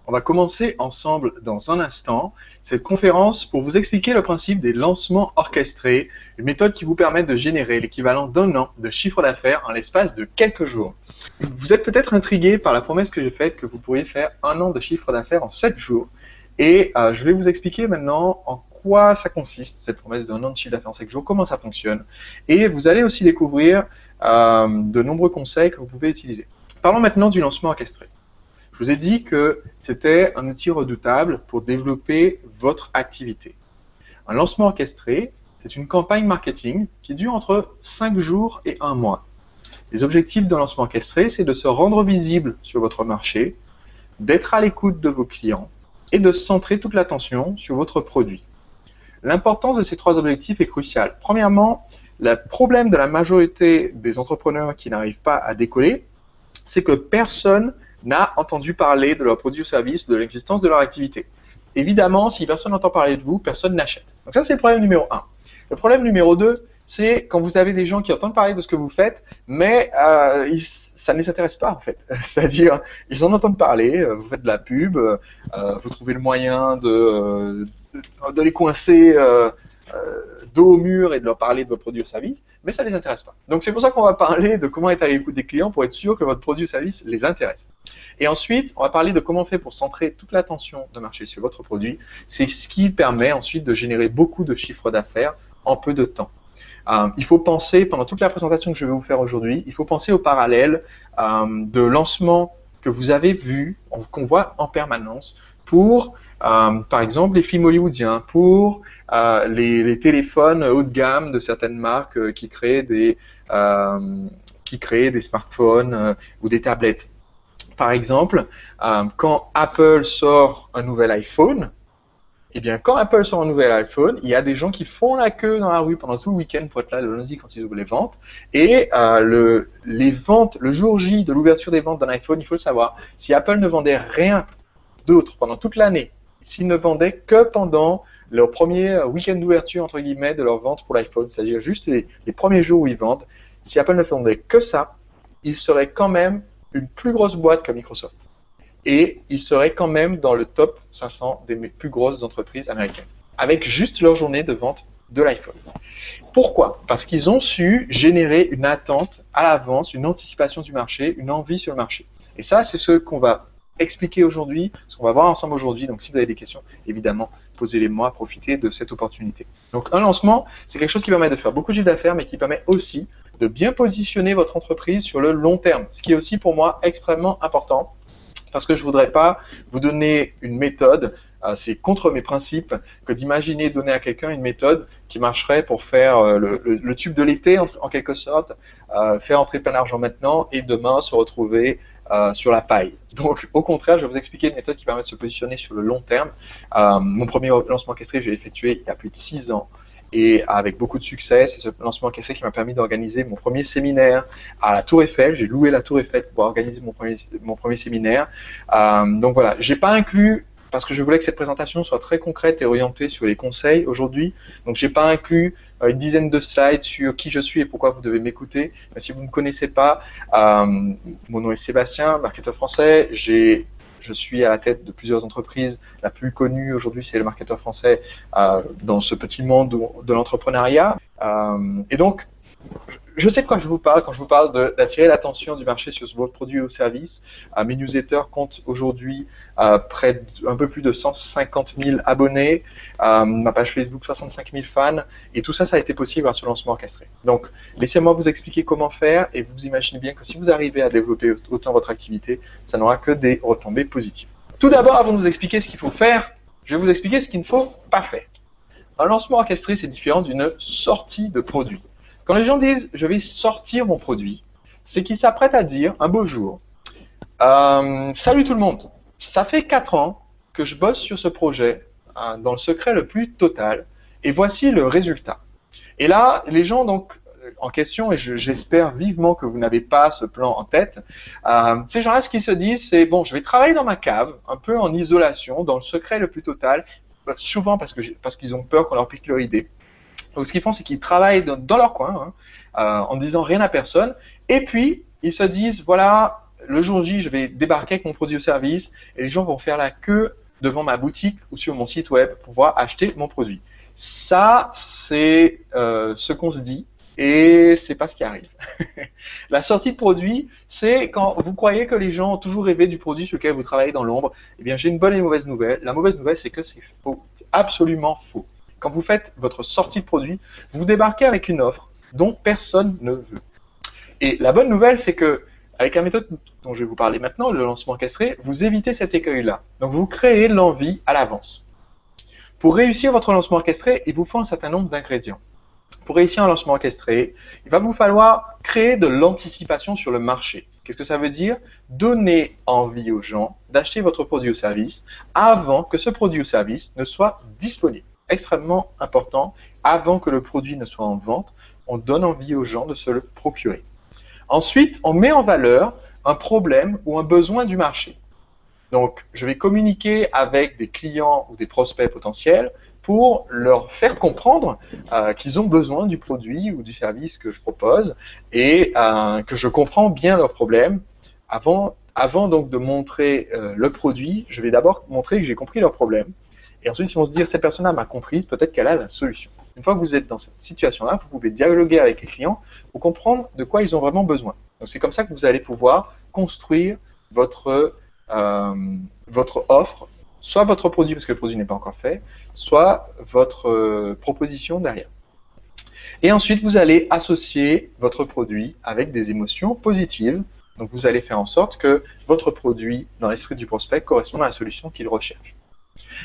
On va commencer ensemble dans un instant cette conférence pour vous expliquer le principe des lancements orchestrés, une méthode qui vous permet de générer l'équivalent d'un an de chiffre d'affaires en l'espace de quelques jours. Vous êtes peut-être intrigué par la promesse que j'ai faite que vous pourriez faire un an de chiffre d'affaires en 7 jours. Et je vais vous expliquer maintenant en quoi ça consiste, cette promesse d'un an de chiffre d'affaires en 7 jours, comment ça fonctionne. Et vous allez aussi découvrir de nombreux conseils que vous pouvez utiliser. Parlons maintenant du lancement orchestré. Je vous ai dit que c'était un outil redoutable pour développer votre activité. Un lancement orchestré, c'est une campagne marketing qui dure entre 5 jours et 1 mois. Les objectifs d'un lancement orchestré, c'est de se rendre visible sur votre marché, d'être à l'écoute de vos clients et de centrer toute l'attention sur votre produit. L'importance de ces 3 objectifs est cruciale. Premièrement, le problème de la majorité des entrepreneurs qui n'arrivent pas à décoller, c'est que personne n'a entendu parler de leur produit ou service, de l'existence de leur activité. Évidemment, si personne n'entend parler de vous, personne n'achète. Donc ça, c'est le problème numéro 1. Le problème numéro 2, c'est quand vous avez des gens qui entendent parler de ce que vous faites, mais ça ne les intéresse pas en fait. C'est-à-dire, ils en entendent parler, vous faites de la pub, vous trouvez le moyen de les coincer dos au mur et de leur parler de votre produit ou service, mais ça ne les intéresse pas. Donc c'est pour ça qu'on va parler de comment être à l'écoute des clients pour être sûr que votre produit ou service les intéresse. Et ensuite, on va parler de comment on fait pour centrer toute l'attention de marché sur votre produit. C'est ce qui permet ensuite de générer beaucoup de chiffres d'affaires en peu de temps. Il faut penser, pendant toute la présentation que je vais vous faire aujourd'hui, il faut penser au parallèle de lancements que vous avez vus, qu'on voit en permanence pour, par exemple, les films hollywoodiens, pour les téléphones haut de gamme de certaines marques qui créent des smartphones ou des tablettes. Par exemple, quand Apple sort un nouvel iPhone, eh bien, quand Apple sort un nouvel iPhone, il y a des gens qui font la queue dans la rue pendant tout le week-end pour être là le lundi quand ils ouvrent les ventes. Et les ventes, le jour J de l'ouverture des ventes d'un iPhone, il faut le savoir, si Apple ne vendait rien d'autre pendant toute l'année, s'ils ne vendaient que pendant leur premier week-end d'ouverture, entre guillemets, de leur vente pour l'iPhone, c'est-à-dire juste les premiers jours où ils vendent, si Apple ne vendait que ça, ils seraient quand même une plus grosse boîte que Microsoft. Et ils seraient quand même dans le top 500 des plus grosses entreprises américaines, avec juste leur journée de vente de l'iPhone. Pourquoi? Parce qu'ils ont su générer une attente à l'avance, une anticipation du marché, une envie sur le marché. Et ça, c'est ce qu'on va expliquer aujourd'hui, ce qu'on va voir ensemble aujourd'hui. Donc, si vous avez des questions, évidemment, posez-les-moi, profitez de cette opportunité. Donc, un lancement, c'est quelque chose qui permet de faire beaucoup de chiffre d'affaires, mais qui permet aussi de bien positionner votre entreprise sur le long terme, ce qui est aussi pour moi extrêmement important. Parce que je ne voudrais pas vous donner une méthode, c'est contre mes principes, que d'imaginer donner à quelqu'un une méthode qui marcherait pour faire le tube de l'été, en quelque sorte, faire entrer plein d'argent maintenant et demain se retrouver sur la paille. Donc, au contraire, je vais vous expliquer une méthode qui permet de se positionner sur le long terme. Mon premier lancement orchestré, je l'ai effectué il y a plus de 6 ans. Et avec beaucoup de succès, c'est ce lancement orchestré qui m'a permis d'organiser mon premier séminaire à la Tour Eiffel. J'ai loué la Tour Eiffel pour organiser mon premier séminaire. Donc voilà, j'ai pas inclus, parce que je voulais que cette présentation soit très concrète et orientée sur les conseils aujourd'hui. Donc j'ai pas inclus une dizaine de slides sur qui je suis et pourquoi vous devez m'écouter. Mais si vous ne me connaissez pas, mon nom est Sébastien, marketeur français. Je suis à la tête de plusieurs entreprises. La plus connue aujourd'hui, c'est le marketeur français dans ce petit monde de l'entrepreneuriat. Et donc, je sais de quoi je vous parle quand je vous parle d'attirer l'attention du marché sur votre produit ou service. Mes newsletters comptent aujourd'hui un peu plus de 150 000 abonnés, ma page Facebook 65 000 fans, et tout ça, ça a été possible grâce au lancement orchestré. Donc, laissez-moi vous expliquer comment faire, et vous imaginez bien que si vous arrivez à développer autant votre activité, ça n'aura que des retombées positives. Tout d'abord, avant de vous expliquer ce qu'il faut faire, je vais vous expliquer ce qu'il ne faut pas faire. Un lancement orchestré, c'est différent d'une sortie de produit. Quand les gens disent « je vais sortir mon produit », c'est qu'ils s'apprêtent à dire un beau jour « Salut tout le monde, ça fait 4 ans que je bosse sur ce projet dans le secret le plus total et voici le résultat. » Et là, les gens donc en question, et j'espère vivement que vous n'avez pas ce plan en tête, ces gens-là, ce qu'ils se disent, c'est « bon, je vais travailler dans ma cave, un peu en isolation, dans le secret le plus total », souvent parce qu'ils ont peur qu'on leur pique leur idée. Donc, ce qu'ils font, c'est qu'ils travaillent dans leur coin, en ne disant rien à personne. Et puis, ils se disent, voilà, le jour J, je vais débarquer avec mon produit ou service et les gens vont faire la queue devant ma boutique ou sur mon site web pour pouvoir acheter mon produit. Ça, c'est ce qu'on se dit et c'est pas ce qui arrive. La sortie de produit, c'est quand vous croyez que les gens ont toujours rêvé du produit sur lequel vous travaillez dans l'ombre. Eh bien, j'ai une bonne et une mauvaise nouvelle. La mauvaise nouvelle, c'est que c'est faux. C'est absolument faux. Quand vous faites votre sortie de produit, vous débarquez avec une offre dont personne ne veut. Et la bonne nouvelle, c'est que avec la méthode dont je vais vous parler maintenant, le lancement orchestré, vous évitez cet écueil-là. Donc, vous créez l'envie à l'avance. Pour réussir votre lancement orchestré, il vous faut un certain nombre d'ingrédients. Pour réussir un lancement orchestré, il va vous falloir créer de l'anticipation sur le marché. Qu'est-ce que ça veut dire? Donner envie aux gens d'acheter votre produit ou service avant que ce produit ou service ne soit disponible. Extrêmement important, avant que le produit ne soit en vente, on donne envie aux gens de se le procurer. Ensuite, on met en valeur un problème ou un besoin du marché. Donc, je vais communiquer avec des clients ou des prospects potentiels pour leur faire comprendre qu'ils ont besoin du produit ou du service que je propose et que je comprends bien leurs problèmes. Avant donc de montrer le produit, je vais d'abord montrer que j'ai compris leurs problèmes. Et ensuite, ils vont se dire, cette personne-là m'a compris, peut-être qu'elle a la solution. Une fois que vous êtes dans cette situation-là, vous pouvez dialoguer avec les clients pour comprendre de quoi ils ont vraiment besoin. Donc, c'est comme ça que vous allez pouvoir construire votre offre, soit votre produit parce que le produit n'est pas encore fait, soit votre proposition derrière. Et ensuite, vous allez associer votre produit avec des émotions positives. Donc, vous allez faire en sorte que votre produit, dans l'esprit du prospect, corresponde à la solution qu'il recherche.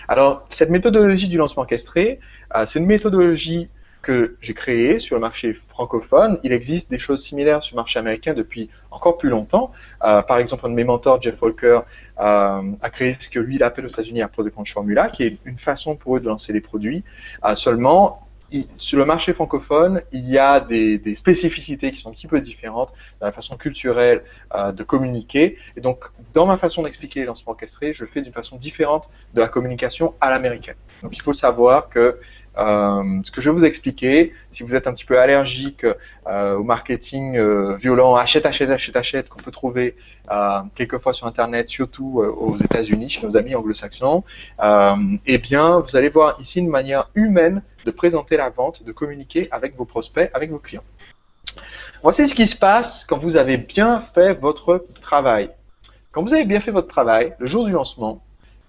Alors, cette méthodologie du lancement orchestré, c'est une méthodologie que j'ai créée sur le marché francophone. Il existe des choses similaires sur le marché américain depuis encore plus longtemps. Par exemple, un de mes mentors, Jeff Walker, a créé ce que lui, il appelle aux États-Unis un Product Launch Formula, qui est une façon pour eux de lancer des produits. Seulement, sur le marché francophone, il y a des spécificités qui sont un petit peu différentes dans la façon culturelle de communiquer. Et donc, dans ma façon d'expliquer les lancements orchestrés, je le fais d'une façon différente de la communication à l'américaine. Donc, il faut savoir que ce que je vais vous expliquer, si vous êtes un petit peu allergique au marketing violent, achète, qu'on peut trouver quelquefois sur Internet, surtout aux États-Unis, chez nos amis anglo-saxons, eh bien, vous allez voir ici une manière humaine de présenter la vente, de communiquer avec vos prospects, avec vos clients. Voici ce qui se passe quand vous avez bien fait votre travail. Quand vous avez bien fait votre travail, le jour du lancement,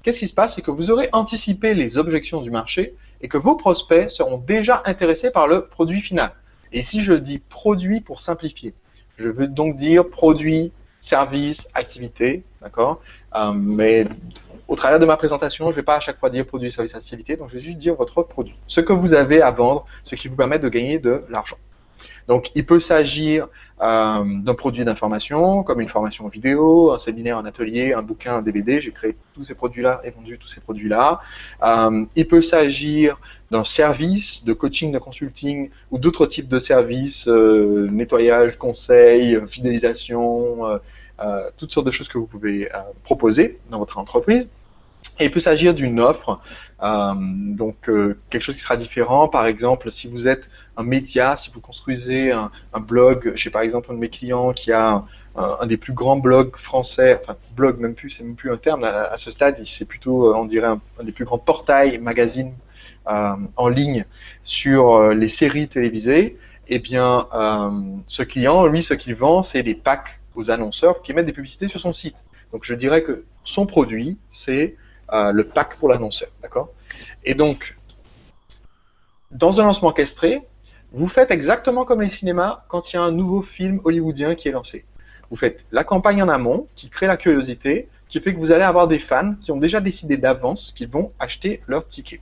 qu'est-ce qui se passe? C'est que vous aurez anticipé les objections du marché et que vos prospects seront déjà intéressés par le produit final. Et ici, je dis produit pour simplifier. Je veux donc dire produit, service, activité, d'accord? Mais au travers de ma présentation, je ne vais pas à chaque fois dire produit, service, activité, donc je vais juste dire votre produit. Ce que vous avez à vendre, ce qui vous permet de gagner de l'argent. Donc, il peut s'agir d'un produit d'information, comme une formation vidéo, un séminaire, un atelier, un bouquin, un DVD. J'ai créé tous ces produits-là et vendu tous ces produits-là. Il peut s'agir d'un service de coaching, de consulting ou d'autres types de services, nettoyage, conseil, fidélisation, toutes sortes de choses que vous pouvez proposer dans votre entreprise. Et il peut s'agir d'une offre, quelque chose qui sera différent. Par exemple, si vous êtes un média, si vous construisez un blog, j'ai par exemple un de mes clients qui a un des plus grands blogs français, enfin blog même plus, c'est même plus un terme à ce stade, c'est plutôt, on dirait, un des plus grands portails, magazines en ligne sur les séries télévisées. Eh bien, ce client, lui, ce qu'il vend, c'est des packs aux annonceurs qui mettent des publicités sur son site. Donc, je dirais que son produit, c'est le pack pour l'annonceur, d'accord? Et donc, dans un lancement orchestré, vous faites exactement comme les cinémas quand il y a un nouveau film hollywoodien qui est lancé. Vous faites la campagne en amont, qui crée la curiosité, qui fait que vous allez avoir des fans qui ont déjà décidé d'avance qu'ils vont acheter leur ticket.